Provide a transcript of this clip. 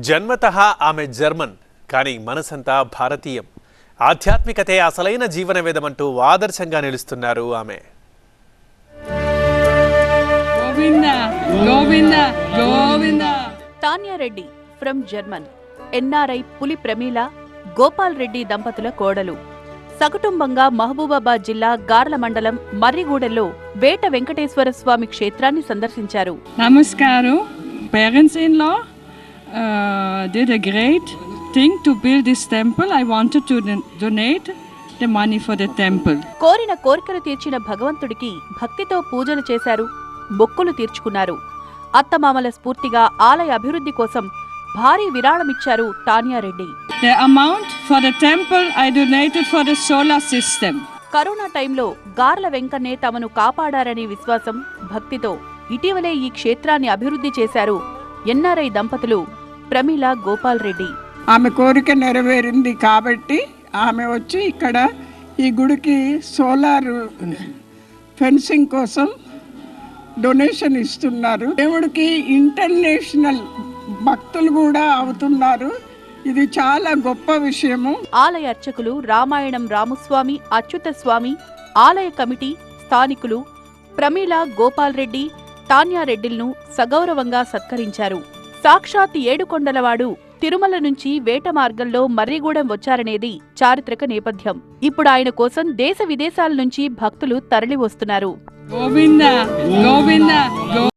జన్మతః ఆమె జర్మన్, కానీ మనసంతా భారతీయం. ఆధ్యాత్మికతే అసలైన జీవన వేదమంటూ ఆదర్శంగా నిలుస్తున్నారు ఆమె. Tanya Reddy from German, NRI పులి ప్రమీల, గోపాల్ రెడ్డి దంపతుల కోడలు. సకుటుంబంగా మహబూబాబాద్ జిల్లా గార్ల మండలం మర్రిగూడెంలో వేట వెంకటేశ్వర స్వామి క్షేత్రాన్ని సందర్శించారు. నమస్కారం. Parents-in-law did a great thing to build this temple. I wanted to donate the money for the temple. కోరిన కోరికలు తీర్చిన భగవంతుడికి భక్తితో పూజలు చేశారు, మొక్కులు తీర్చుకున్నారు. అత్తమామల స్ఫూర్తిగా ఆలయ అభివృద్ధి కోసం భారీ విరాళమిచ్చారు Tanya Reddy. The amount for the temple I donated for the solar system. Corona టైంలో గార్ల వెంకన్నే తమను కాపాడారనే విశ్వాసం, భక్తితో ఇటీవలే ఈ క్షేత్రాన్ని అభివృద్ధి చేశారు ఎన్ఆర్ఐ దంపతులు ప్రమీల, గోపాల్ రెడ్డి. ఆమె కోరిక నెరవేరింది కాబట్టి ఆమె వచ్చి ఇక్కడ ఈ గుడికి సోలార్ ఫెన్సింగ్ కోసం డొనేషన్ ఇస్తున్నారు. దేవుడికి ఇంటర్నేషనల్ భక్తులు కూడా అవుతున్నారు. ఇది చాలా గొప్ప విషయము. ఆలయ అర్చకులు రామాయణం రామస్వామి, అచ్యుత స్వామి, ఆలయ కమిటీ, స్థానికులు ప్రమీల, గోపాల్ రెడ్డి, తాన్యా రెడ్డిలను సగౌరవంగా సత్కరించారు. సాక్షాత్ ఏడుకొండలవాడు తిరుమల నుంచి వేట మార్గంలో మర్రిగూడెం వచ్చారనేది చారిత్రక నేపథ్యం. ఇప్పుడు ఆయన కోసం దేశ విదేశాల నుంచి భక్తులు తరలి వస్తున్నారు.